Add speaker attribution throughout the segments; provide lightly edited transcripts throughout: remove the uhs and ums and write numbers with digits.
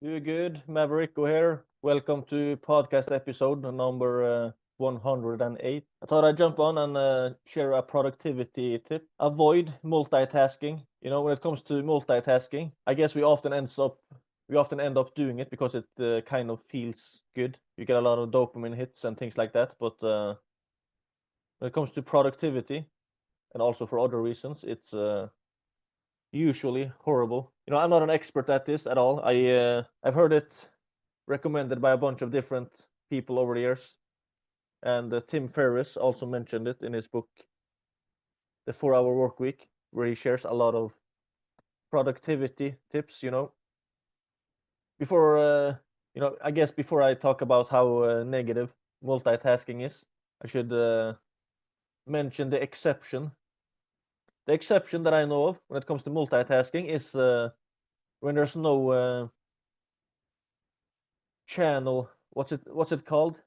Speaker 1: You good, Maverick? Go here. Welcome to podcast episode number 108. I thought I'd jump on and share a productivity tip. Avoid multitasking. When it comes to multitasking, I guess we often end up doing it because it kind of feels good. You get a lot of dopamine hits and things like that. But when it comes to productivity and also for other reasons, it's usually horrible. I'm not an expert at this at all. I've heard it recommended by a bunch of different people over the years, and Tim Ferriss also mentioned it in his book, The 4 Hour Work Week, where he shares a lot of productivity tips. Before I guess before I talk about how negative multitasking is, I should mention the exception. The exception that I know of when it comes to multitasking is when there's no channel. What's it called?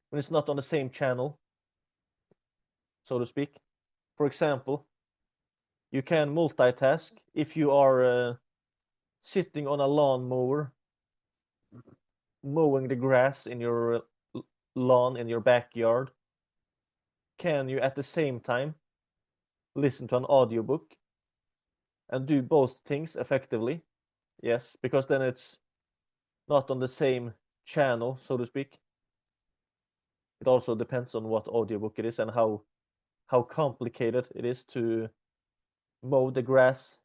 Speaker 1: When it's not on the same channel, so to speak. For example, you can multitask if you are sitting on a lawnmower, mowing the grass in your lawn in your backyard. Can you at the same time listen to an audiobook and do both things effectively? Yes, because then it's not on the same channel, so to speak. It also depends on what audiobook it is and how complicated it is to mow the grass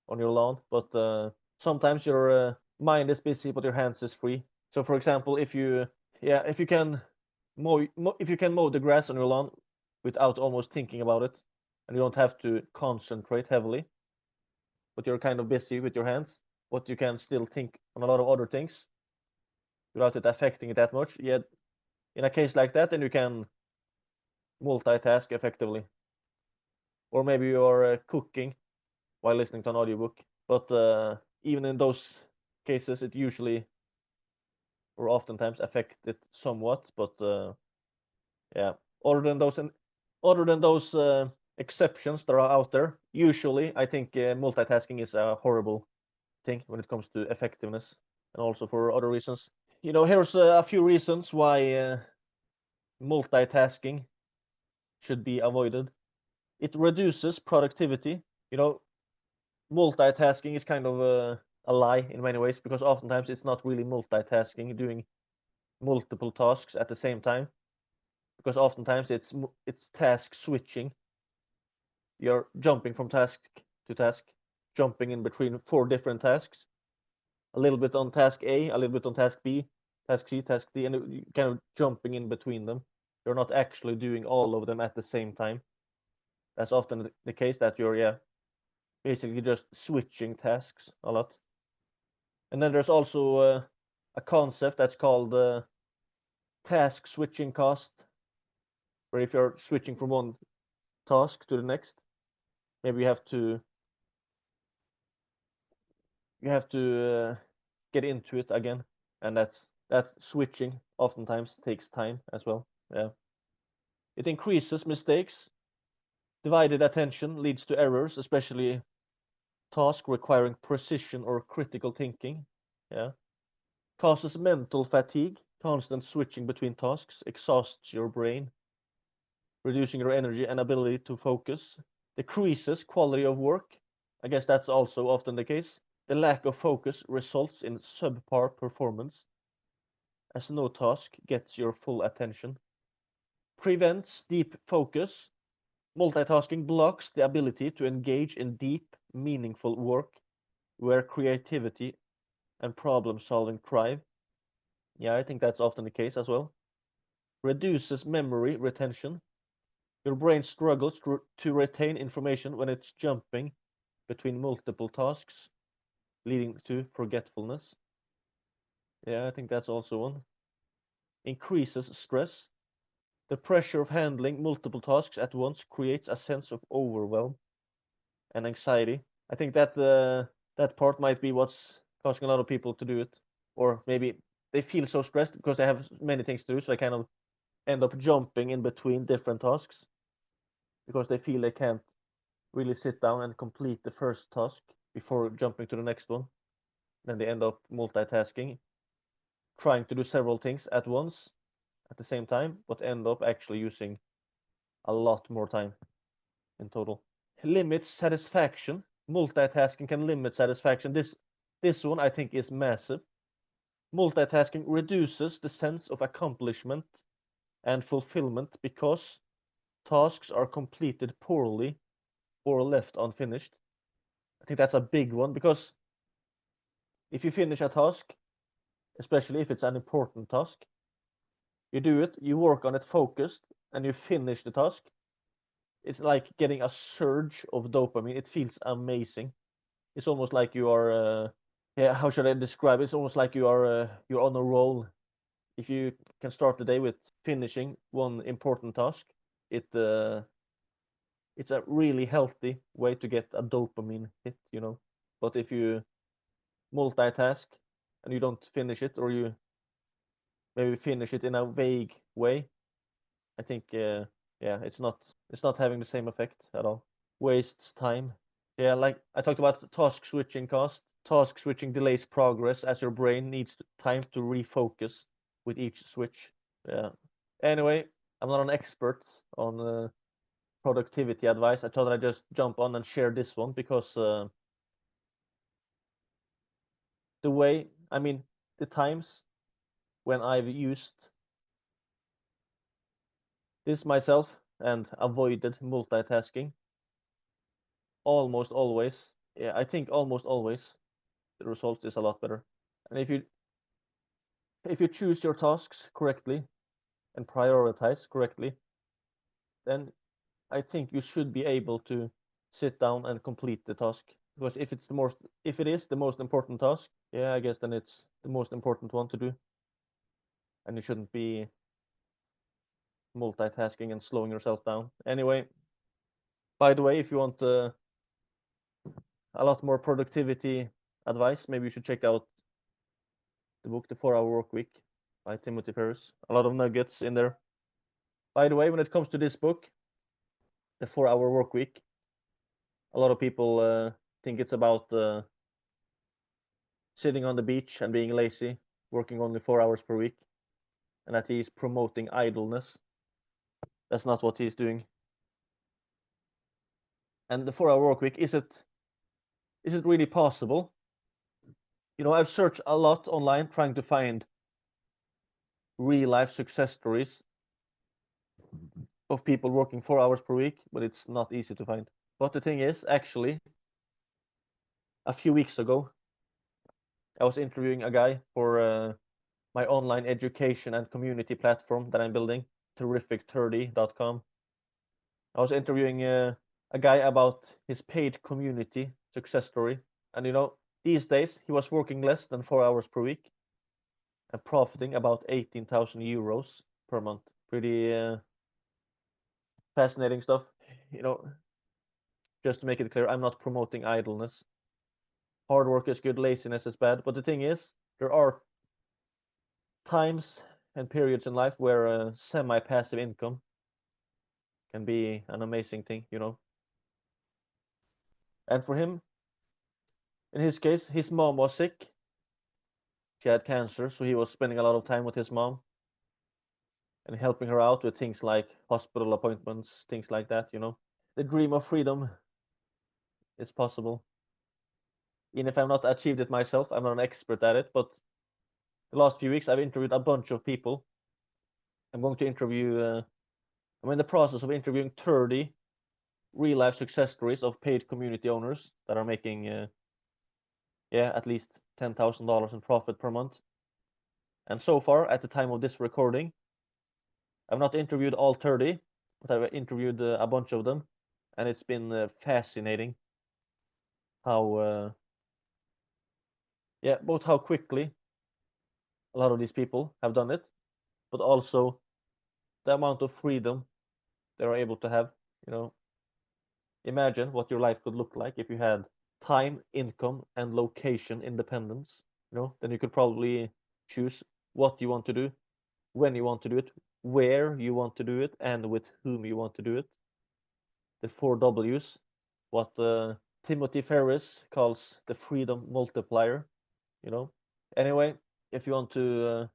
Speaker 1: on your lawn. But sometimes your mind is busy, but your hands is free. So, for example, if you can mow the grass on your lawn without almost thinking about it, and you don't have to concentrate heavily, but you're kind of busy with your hands, but you can still think on a lot of other things without it affecting it that much. Yet, in a case like that, then you can multitask effectively. Or maybe you're cooking while listening to an audiobook. But even in those cases, it usually or oftentimes affect it somewhat. But yeah, other than those exceptions that are out there, usually I think multitasking is a horrible thing when it comes to effectiveness, and also for other reasons. Here's a few reasons why multitasking should be avoided. It reduces productivity. You know, Multitasking is kind of a lie in many ways because oftentimes it's not really multitasking, doing multiple tasks at the same time. Because oftentimes it's task switching. You're jumping from task to task, jumping in between four different tasks. A little bit on task A, a little bit on task B, task C, task D, and you kind of jumping in between them. You're not actually doing all of them at the same time. That's often the case that you're basically just switching tasks a lot. And then there's also a concept that's called task switching cost, where if you're switching from one task to the next, maybe you have to get into it again, and that switching oftentimes takes time as well. Yeah, it increases mistakes. Divided attention leads to errors, especially tasks requiring precision or critical thinking. Yeah, causes mental fatigue. Constant switching between tasks exhausts your brain, reducing your energy and ability to focus. Decreases quality of work. I guess that's also often the case. The lack of focus results in subpar performance, as no task gets your full attention. Prevents deep focus. Multitasking blocks the ability to engage in deep, meaningful work where creativity and problem solving thrive. Yeah, I think that's often the case as well. Reduces memory retention. Your brain struggles to retain information when it's jumping between multiple tasks, leading to forgetfulness. Yeah, I think that's also one. Increases stress. The pressure of handling multiple tasks at once creates a sense of overwhelm and anxiety. I think that part might be what's causing a lot of people to do it, or maybe they feel so stressed because they have many things to do, so they kind of end up jumping in between different tasks because they feel they can't really sit down and complete the first task before jumping to the next one. then they end up multitasking, trying to do several things at once at the same time, but end up actually using a lot more time in total. Limits satisfaction. Multitasking can limit satisfaction. This one I think is massive. Multitasking reduces the sense of accomplishment and fulfillment because tasks are completed poorly or left unfinished. I think that's a big one because if you finish a task, especially if it's an important task, you do it, you work on it focused, and you finish the task. It's like getting a surge of dopamine. It feels amazing. It's almost like you are, yeah, how should I describe it? It's almost like you're on a roll. If you can start the day with finishing one important task, it it's a really healthy way to get a dopamine hit. But if you multitask and you don't finish it, or you maybe finish it in a vague way, I think yeah, it's not having the same effect at all. Wastes time. Yeah, like I talked about task switching cost. Task switching delays progress as your brain needs time to refocus with each switch. Yeah. Anyway, I'm not an expert on productivity advice. I thought I'd just jump on and share this one because the way, I mean, the times when I've used this myself and avoided multitasking, almost always, yeah, I think almost always the result is a lot better. And if you choose your tasks correctly and prioritize correctly, then I think you should be able to sit down and complete the task. Because if it is the most important task, yeah, I guess then it's the most important one to do, and you shouldn't be multitasking and slowing yourself down. Anyway, by the way, if you want a lot more productivity advice, maybe you should check out the book The 4 Hour Work Week by Timothy Ferriss. A lot of nuggets in there. By the way, when it comes to this book, The 4 Hour Work Week, a lot of people think it's about sitting on the beach and being lazy, working only 4 hours per week, and that he's promoting idleness. That's not what he's doing. And the 4 Hour Work Week, is it really possible? I've searched a lot online trying to find real life success stories of people working 4 hours per week, but it's not easy to find. But the thing is, actually, a few weeks ago, I was interviewing a guy for my online education and community platform that I'm building, terrific30.com. I was interviewing a guy about his paid community success story. And these days he was working less than 4 hours per week and profiting about 18,000 euros per month. Pretty fascinating stuff. You know, just to make it clear, I'm not promoting idleness. Hard work is good, laziness is bad. But the thing is, there are times and periods in life where semi-passive income can be an amazing thing. And for him, in his case, his mom was sick. She had cancer, so he was spending a lot of time with his mom and helping her out with things like hospital appointments, things like that. The dream of freedom is possible. Even if I've not achieved it myself, I'm not an expert at it, but the last few weeks I've interviewed a bunch of people. I'm going to I'm in the process of interviewing 30 real life success stories of paid community owners that are making, yeah, at least $10,000 in profit per month. And so far, at the time of this recording, I've not interviewed all 30, but I've interviewed a bunch of them, and it's been fascinating how, yeah, both how quickly a lot of these people have done it, but also the amount of freedom they are able to have. You know, Imagine what your life could look like if you had time, income, and location independence. Then you could probably choose what you want to do, when you want to do it, where you want to do it, and with whom you want to do it. The 4 Ws, what Timothy Ferriss calls the freedom multiplier. you know. Anyway, if you want to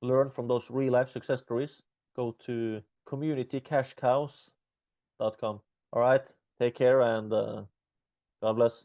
Speaker 1: learn from those real life success stories, go to communitycashcows.com. All right, take care and God bless.